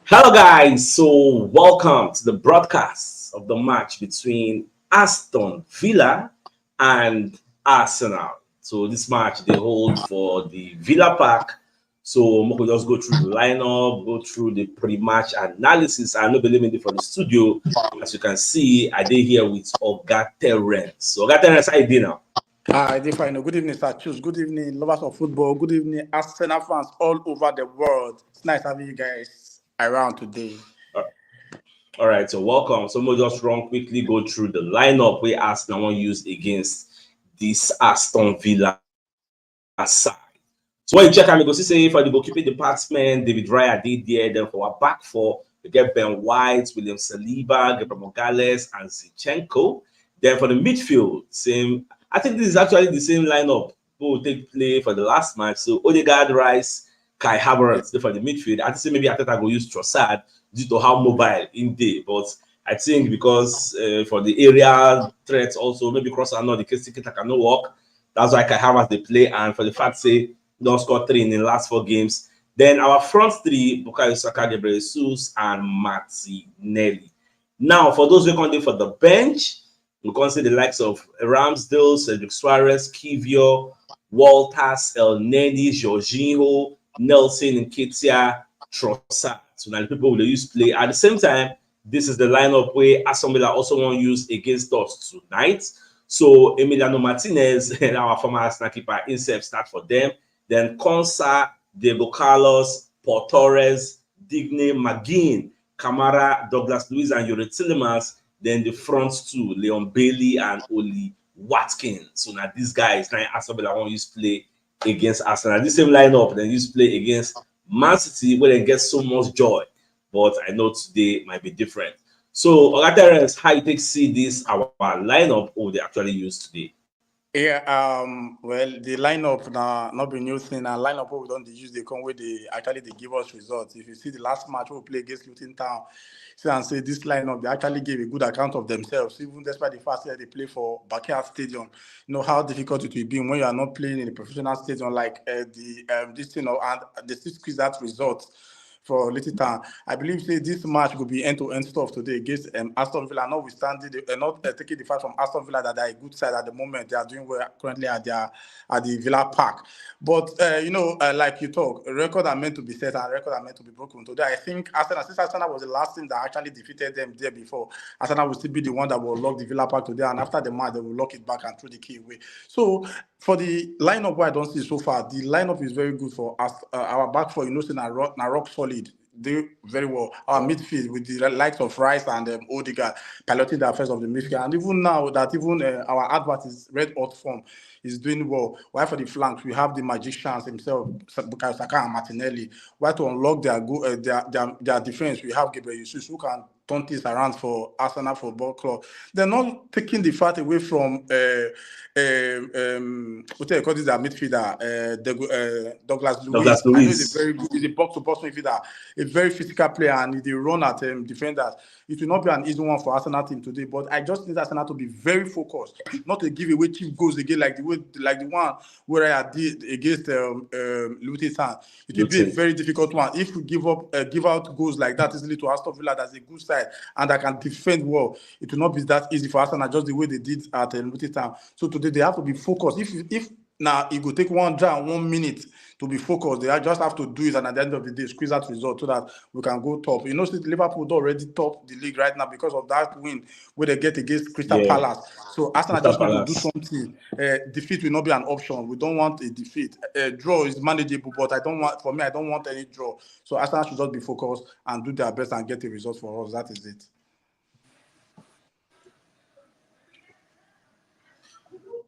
Hello, guys. So, welcome to the broadcast of the match between Aston Villa and Arsenal. So, this match they hold for the Villa Park. So, we could just go through the lineup, go through the pre-match analysis. I know believe me for the studio. As you can see, I did here with Oga Terence. Oga Terence, how you doing now? Hi, Defino. Good evening, Sir CHUKS. Good evening, lovers of football. Good evening, Arsenal fans all over the world. It's nice having you guys around today. All right, so welcome. So we'll just run quickly go through the lineup we Arsenal want use against this Aston Villa side. So when you check, I'm going to say for the goalkeeping department, David Raya did there. Then for our back four, we get Ben White, William Saliba, Gabriel Morales, and Zinchenko. Then for the midfield, same. I think this is actually the same lineup who will take play for the last match. So Odegaard, Rice, Kai Havertz for the midfield. I think maybe I will use Trossard due to how mobile in day, but I think because for the area threats also maybe cross and not the case ticket cannot work. That's why Kai Havertz they play, and for the fact say don't score 3 in the last 4 games. Then our front three, Bukayo Saka, Gabriel Jesus, and Martinelli. Now, for those who come for the bench, we can see the likes of Ramsdale, Cedric Suarez, Kivio, Walters, El Neni, Jorginho, Nelson, and Ketia, Trossard. So now the people will use play. At the same time, this is the lineup where Aston Villa also want to use against us tonight. So Emiliano Martinez and our former Arsenal keeper Insef start for them. Then Konsa, Diego Carlos, Paul Torres, Digne, McGinn, Kamara, Douglas Luiz, and Yuri Tillemans. Then the front two, Leon Bailey and Oli Watkins. So now these guys, now Aston Villa want to use play against Arsenal. This same lineup, then use play against Man City, where they get so much joy. But I know today might be different. So, Oga Terence, how you take see this our lineup or they actually use today? Yeah, well, the lineup now not be new thing. And lineup we don't use they come where they give us results. If you see the last match we play against Luton Town, see and say this lineup they actually gave a good account of themselves, even despite the fact that they play for backyard stadium. You know how difficult it will be when you are not playing in a professional stadium like this and they still squeeze that result for Little Town. I believe say this match will be end-to-end stuff today against Aston Villa. Notwithstanding, not taking the fact from Aston Villa that they are a good side at the moment. They are doing well currently at the Villa Park. But like you talk, record are meant to be set and record are meant to be broken. Today, I think since Arsenal was the last team that actually defeated them there before, Arsenal will still be the one that will lock the Villa Park today. And after the match, they will lock it back and throw the key away. So for the lineup, what I don't see so far, the lineup is very good for us. Our back four, rock solid. They very well. Our midfield with the likes of Rice and Odegaard piloting the affairs of the midfield, and even now that even our advert is red hot form is doing well. While for the flanks we have the magicians himself, Bukayo Saka and Martinelli. While to unlock their defense, we have Gabriel Jesus who can turn things around for Arsenal Football Club. They're not taking the fight away from what do you call this? Their midfielder, Douglas Luiz. Douglas I know he's a Luiz. very good, he's a box-to-box midfielder, a very physical player, and they run at defenders. It will not be an easy one for Arsenal team today, but I just need Arsenal to be very focused, not to give away cheap goals again like the one where I did against Luton Town. It will be a very difficult one if we give out goals like that easily to Aston Villa. That's a good side and that can defend well. It will not be that easy for Arsenal just the way they did at Luton Town. So today they have to be focused. If now it will take 1 minute to be focused. They just have to do it, and at the end of the day, squeeze that result so that we can go top. You know, see, Liverpool already top the league right now because of that win where they get against Crystal Palace. So Arsenal just need to do something. Defeat will not be an option. We don't want a defeat. Draw is manageable, but I don't want any draw. So Arsenal should just be focused and do their best and get a result for us. That is it.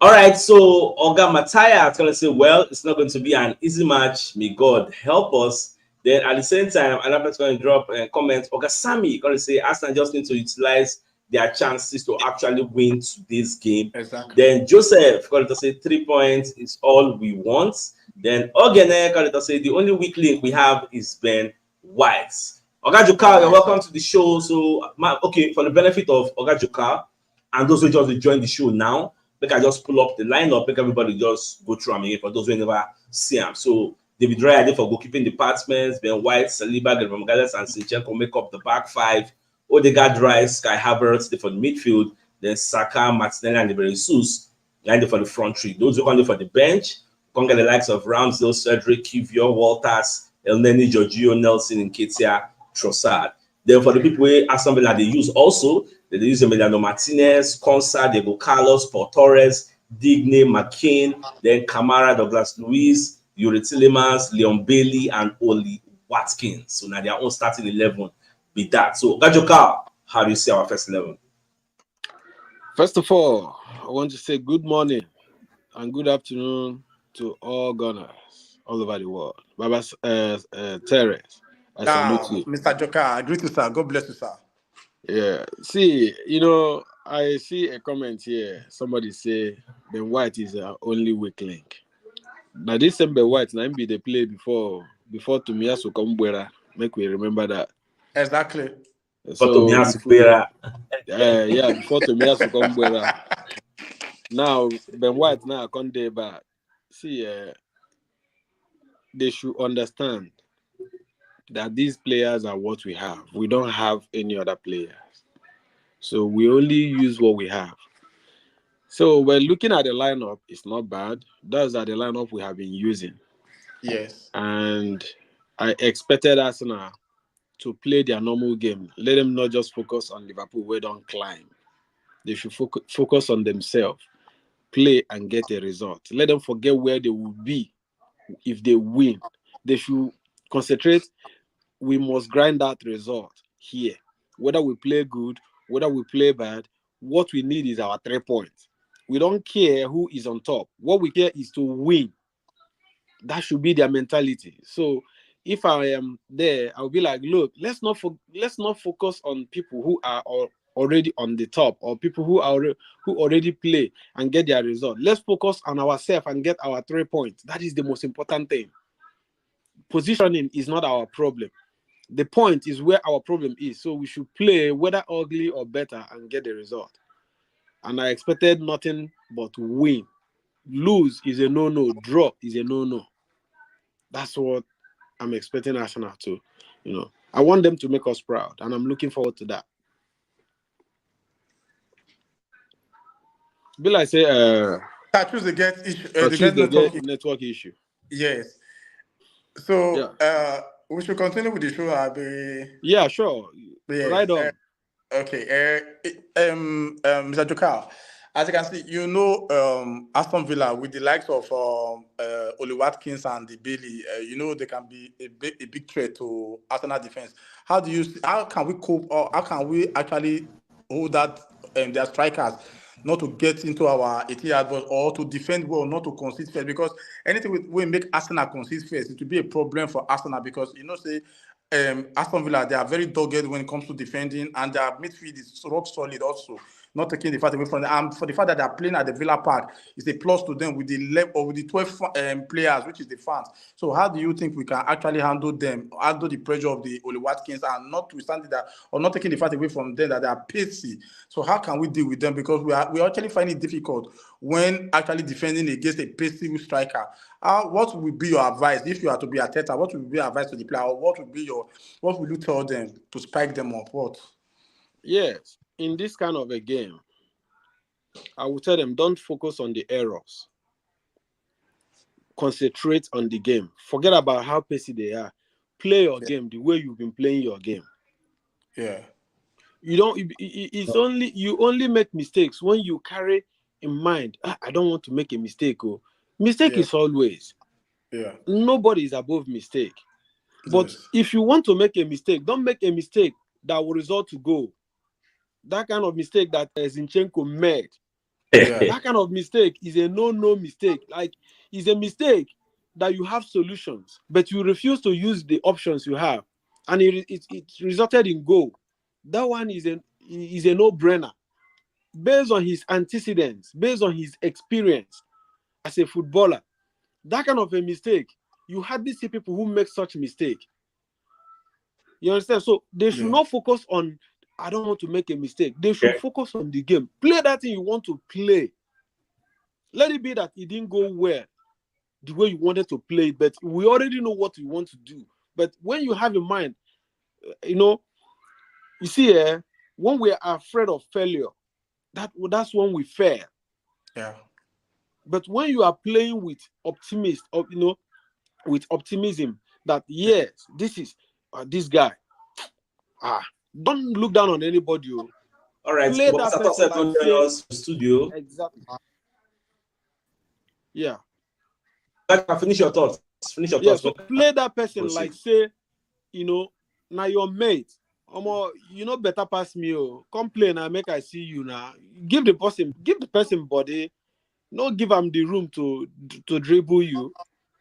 All right, so Oga Mataya is going to say, well, it's not going to be an easy match. May God help us. Then at the same time, another person going to drop a comment. Oga Sami going to say, Arsenal just need to utilize their chances to actually win today's game. Exactly. Then Joseph going to say 3 points is all we want. Then Ogene going to say the only weak link we have is Ben White. Oga Jokal, you're welcome to the show. So, okay, for the benefit of Oga Jokal and those who just joined the show now, I just pull up the lineup, make everybody just go through them again for those who never see them. So David Raya there for goalkeeping departments. Ben White, Saliba, Gabriel Magalhaes, and Zinchenko make up the back five. Odegaard, Rice, Kai Havertz there for the midfield. Then Saka, Martinelli, and Jesus there for the front three. Those who come there for the bench. Come get the likes of Ramsdale, Cedric, Kivior, Walters, Elneny, Giorgio, Nelson, Nketiah, Trossard. Then for the people who Aston Villa they use also, they use Emiliano Martinez, Konsa, Diego Carlos, Paul Torres, Digne, McCain, then Kamara, Douglas Luiz, Yuri Tillemans, Leon Bailey, and Oli Watkins. So now their own starting 11 be that. So Gajoka, how do you see our first 11? First of all, I want to say good morning and good afternoon to all Gunners all over the world. Baba Teres, I salute you. Mr. Joker, I greet you, sir. God bless you, sir. Yeah. See, you know, I see a comment here. Somebody say Ben White is our only weak link. Now this same Ben White, now be the play before Tomiyasu Kombwera. Make we remember that. Exactly. So yeah, before Tomiyasu Kombwera. Now Ben White now come there, but see, they should understand that these players are what we have. We don't have any other players, so we only use what we have. So when looking at the lineup, it's not bad. Those are the lineup we have been using. Yes. And I expected Arsenal to play their normal game. Let them not just focus on Liverpool where they don't climb. They should focus on themselves, play and get a result. Let them forget where they will be if they win. They should concentrate. We must grind that result here. Whether we play good, whether we play bad, what we need is our 3 points. We don't care who is on top. What we care is to win. That should be their mentality. So if I am there, I'll be like, look, let's not focus on people who are already on the top or people who already play and get their result. Let's focus on ourselves and get our 3 points. That is the most important thing. Positioning is not our problem. The point is where our problem is. So we should play whether ugly or better and get the result. And I expected nothing but win. Lose is a no-no. Draw is a no-no. That's what I'm expecting Arsenal to. I want them to make us proud, and I'm looking forward to that. Bill, I say, CHUKS they get network issue. Yes. So we should continue with the show. Yeah, sure. Yes. Right on. Okay. Mr. Jokal, as you can see, Aston Villa with the likes of Oli Watkins and the Bailey, they can be a big threat to Arsenal defense. How can we cope, or how can we actually hold that their strikers not to get into our 80-yard box or to defend well, not to concede first? Because anything we make Arsenal concede first, it will be a problem for Arsenal because Aston Villa, they are very dogged when it comes to defending, and their midfield is rock solid also. Not taking the fact away from them. And for the fact that they are playing at the Villa Park, it's a plus to them with the 12 players, which is the fans. So how do you think we can actually handle the pressure of the Oli Watkins, and notwithstanding that, or not taking the fact away from them that they are pacey? So how can we deal with them? Because we actually find it difficult when actually defending against a pacey striker. What would be your advice if you are to be Arteta? What would be your advice to the player? Or what will you tell them to spike them up? What? Yes, in this kind of a game, I will tell them, don't focus on the errors. Concentrate on the game. Forget about how pacey they are. Play your game the way you've been playing your game. Yeah. You only make mistakes when you carry in mind, I don't want to make a mistake. Mistake is always. Yeah. Nobody is above mistake. But if you want to make a mistake, don't make a mistake that will result to goal. That kind of mistake that Zinchenko made, that kind of mistake is a no mistake. Like, it's a mistake that you have solutions, but you refuse to use the options you have, and it resulted in goal. That one is a no-brainer, based on his antecedents, based on his experience as a footballer. That kind of a mistake, you hardly see people who make such mistake. You understand? So they should not focus on, I don't want to make a mistake. They should focus on the game. Play that thing you want to play. Let it be that it didn't go well. the way you wanted to play it, but we already know what you want to do. But when you have in mind, you see, when we are afraid of failure, that's when we fail. Yeah. But when you are playing with with optimism, that yes, this is this guy. Don't look down on anybody. All right. Play So that Sato person said like don't join us in the studio. exactly. Yeah. Finish your thoughts. Finish your Yeah. thoughts. So play that person Proceed. like say, now your mate. Better pass me. Come play now. Make I see you now. Give the person body. No, give him the room to dribble you.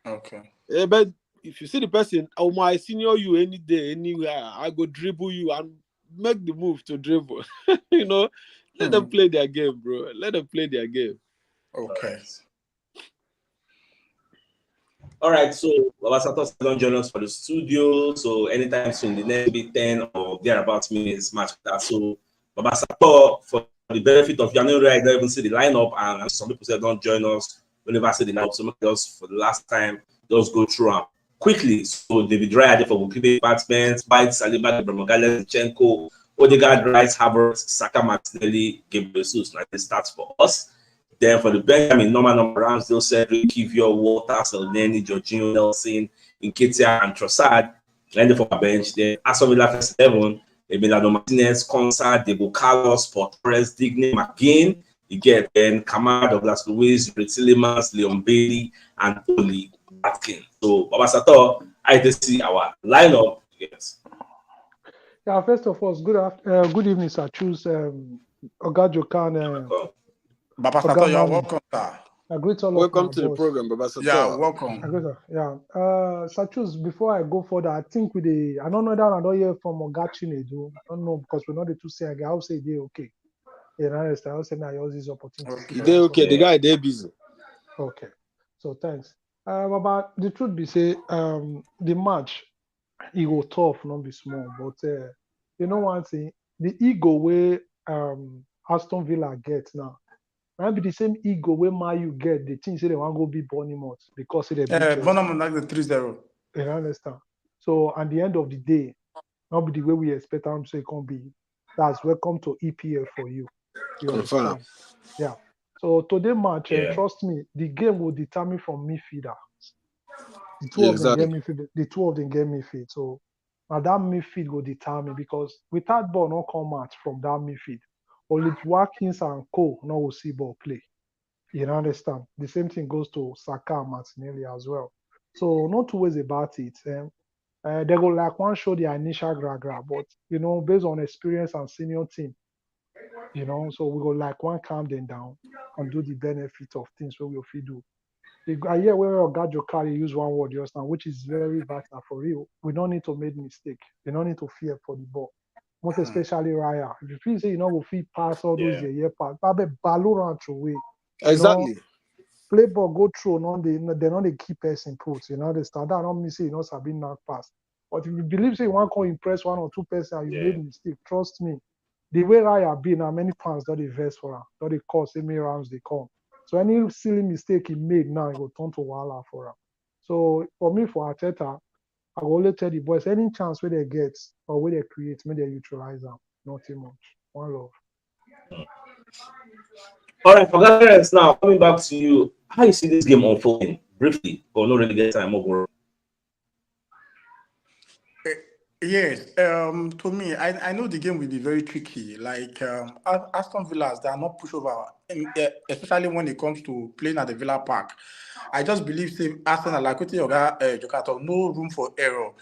Okay. But if you see the person, I senior you any day, anywhere, I go dribble you and make the move to dribble. Let them play their game, bro. Let them play their game. Okay. All right, so Baba Sato don't join us for the studio. So anytime soon, the next maybe 10 or thereabouts minutes match that. So Baba Sato, for the benefit of January, I don't even see the lineup, and some people say don't join us. We never see the lineup. So just for the last time, just go through them quickly. So David Raya for goalkeeping department, White, Saliba, Bromogales, Zinchenko, Odegaard, Rice, Havertz, Saka, Martinelli, Gabriel Jesus. Now it starts for us. Then for the Benjamin, normal number Ramsdale, Cedric, Kivio, Walters, Elneny, Jorginho, Nelson, Nketiah, and Trossard. And then for our bench, then Aston Villa first 11, Emiliano Martinez, Konsa, Debo Carlos, Torres, Digne, McGinn. You get then Kamara, Douglas Luiz, Tillemans, Leon Bailey, and Oli Atkins. So, Baba Sato, I just see our lineup. Yes. Yeah, first of all, good evening, sir. Choose Oga Jokan. Baba Sato, you're welcome, sir. I greet all Welcome of to my the boss. program, Baba Sato. Yeah, welcome. I greet, sir. Yeah. Sir, choose before I go further. I think I don't know that I don't hear from Oga Chinedu. I don't know because we're not the two saying. I'll say they okay. Yeah, I understand. I'll say now use this opportunity. They okay. The guy they busy. Okay. So thanks. But the truth be say, the match it go tough, not be small. But one thing, the ego where Aston Villa get now, might be the same ego where you get. The thing say they want to go be Bournemouth because they beat Chelsea. Bournemouth like the 3-0. You understand? So at the end of the day, not be the way we expect them to say it can be. That's welcome to EPL for you. You understand? Yeah. So today match, trust me, the game will determine from midfielder. The two of them get midfield. So now that midfield will determine because without ball no come out from that midfield. Only Watkins and Co no will see ball play. You understand? The same thing goes to Saka and Martinelli as well. So not two ways about it. They go like one show their initial gra, but based on experience and senior team, so we go like one calm them down and do the benefit of things what we will do. I hear where Oga Jokari use one word just now, which is very vital for real. We don't need to make mistake. We don't need to fear for the ball. Most especially Raya. If you feel say you know go fit pass all those year pass, but ball run through way. Exactly. Play ball go through, they're not the key person put. The standard don't mean say sabi knock pass. But if you believe say you want to impress one or two person and you made mistake, trust me. The way Raya be now, many fans don't invest for him. Don't they call same rounds they come. So any silly mistake he made now, he will turn to Wala for him. So for me, for Arteta, I will only tell the boys any chance where they get or where they create, may they utilize them. Nothing much. One love. All right, for Guardians now, coming back to you, how you see this game unfolding briefly, but not really get time over. Yes, to me, I know the game will be very tricky. Like Aston Villas, they are not pushover, especially when it comes to playing at the Villa Park. I just believe say Arsenal, like what Jokato, no room for error.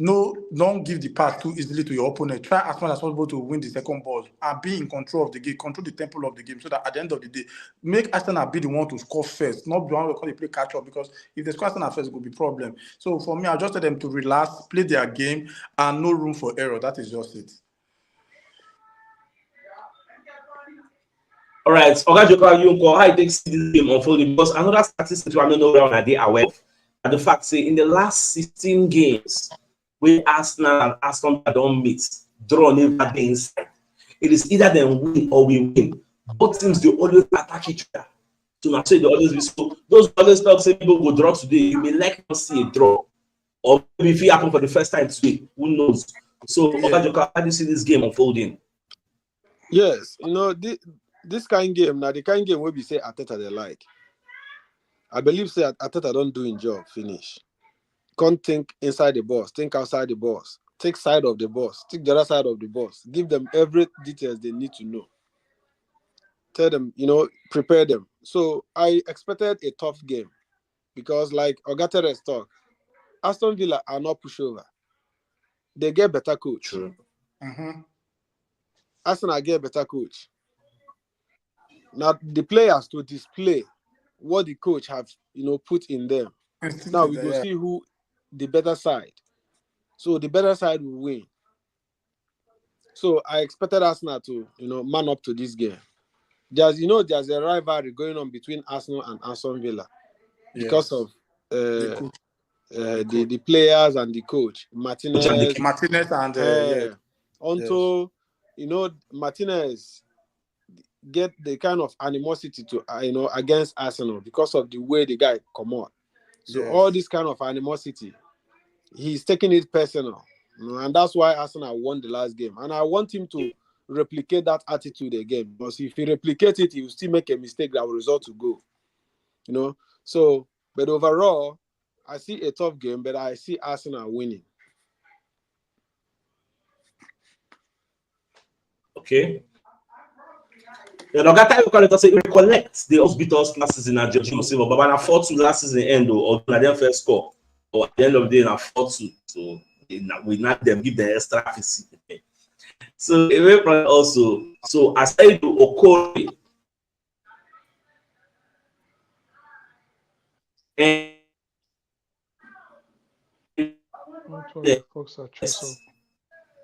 No, don't give the pass too easily to your opponent. Try as much as possible to win the second ball and be in control of the game, control the tempo of the game, so that at the end of the day, make Arsenal be the one to score first, not the one who can play catch up. Because if they score Arsenal first, it will be problem. So for me, I just tell them to relax, play their game, and no room for error. That is just it. All right, Oga how you take see this game unfolding? Because another statistic I don't know where I are aware of, and the fact say in the last 16 games, where Arsenal and Aston Villa don't meet, draw never dey inside. It is either them win or we win. Both teams they always attack each other. So I say the always be so. Those others talk say people go draw today. You may like not see a draw, or maybe if it happen for the first time today, who knows? So, Ogajoka, how do you see this game unfolding? Yes, this kind of game now, the kind of game where we say Arteta they like. I believe say Arteta don't do in job finish. Can't think inside the box, think outside the box, take side of the box, take the other side of the box, give them every details they need to know. Tell them, prepare them. So I expected a tough game because, like Ogateres talk, Aston Villa are not pushover. They get better coach. True. Arsenal get better coach. Now the players to display what the coach have, put in them. Now we go see who the better side. So the better side will win. So I expected Arsenal to, man up to this game. There's a rivalry going on between Arsenal and Aston Villa because of the players and the coach. Martinez and Onto, Martinez get the kind of animosity to against Arsenal because of the way the guy come out. So all this kind of animosity, he's taking it personal, and that's why Arsenal won the last game. And I want him to replicate that attitude again, because if he replicates it, he will still make a mistake that will result to go. So, but overall, I see a tough game, but I see Arsenal winning. Okay. The Nogata you call it say recollect the also beat us last season at Georgia Silver, but na 4-2 last season end or na them first score. Or at the end of the day na 4-2. So we not them give the extra fee. So away from also, so aside to Okori and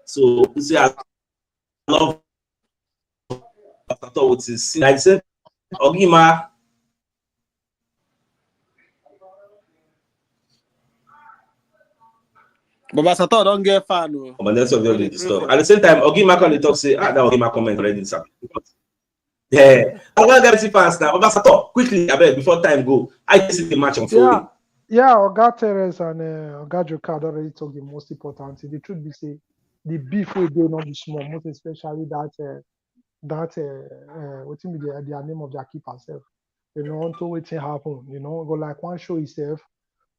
so you see I love I thought with his I said Ogima But Sato don't get fan. But that's what they stuff. At the same time, Ogima can talk say that Ogima comment already. Yeah, I'm gonna get fans now. But Sato, quickly, I bet before time go. I see the match unfolding. Yeah, Oga Teres and Oga Joka already talk the most important thing. The truth be say, the beef we do not be small, most especially that what be the name of their keeper self. Until waiting happen, go like one show itself,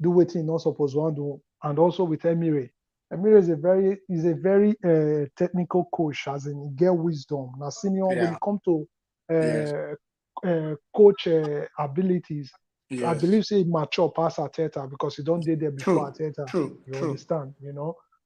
do what he not supposed to do, and also with Emire. Emire is a very technical coach, as in he get wisdom. Now senior when it come to coach abilities. I believe say mature past Arteta because he don't did there before Arteta. Understand,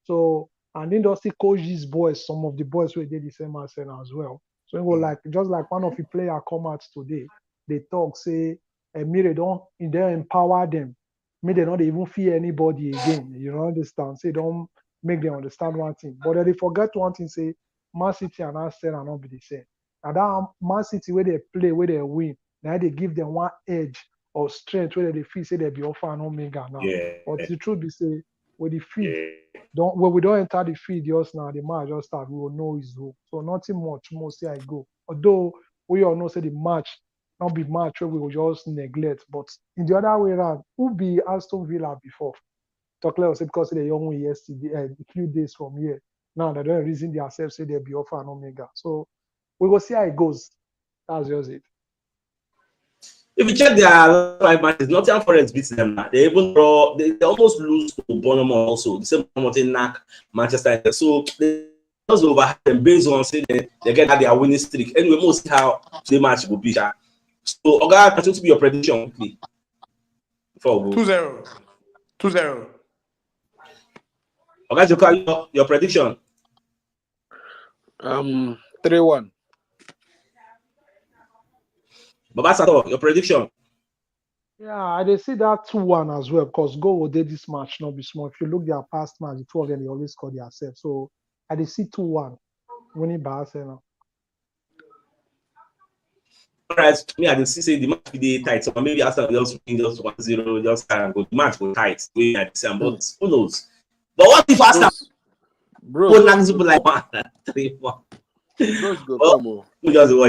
So and then still coach these boys, some of the boys who did the same Arsenal as well. So it was just like one of the players come out today, they talk, say Emire they empower them. Maybe they don't even fear anybody again. Understand? Say don't make them understand one thing. But they forget one thing, say Man City and Arsenal are not be the same. And that Man City where they play, where they win, now they give them one edge or strength where they feel say they be offer and omega now. Yeah. But the truth be say when the feed when we don't enter the feed just now, the match just start, we will know his role. So nothing much more say I go. Although we all know say the match not be match where we will just neglect. But in the other way around, who be Aston Villa before? Talk like say because they young yesterday, a few days from here. Now they don't reason themselves say they be offer and omega. So we will see how it goes. That's just it. If you check their 5 matches, Nottingham Forest beats them now. They even draw. They almost lose to Bournemouth also. The same Bournemouth knock Manchester United. So they just over them based on say they get their winning streak. Anyway, we'll see how the match will be. So Oga, continue to be your prediction quickly. 2-0. 2-0. Oga Joka, your prediction. 3-1. Baba Sato, your prediction. Yeah, I dey see that 2-1 as well because goal did this match not be small. If you look their past match, the two of them they always score themselves. So I dey see 2-1 winning by Arsenal. All right, me I dey see say the match be tight. So maybe Arsenal just win just 1-0, just go. The match go tight. We at the but who knows? But what if Arsenal Bro, like 1-3-1? Bros go come on. We just watch.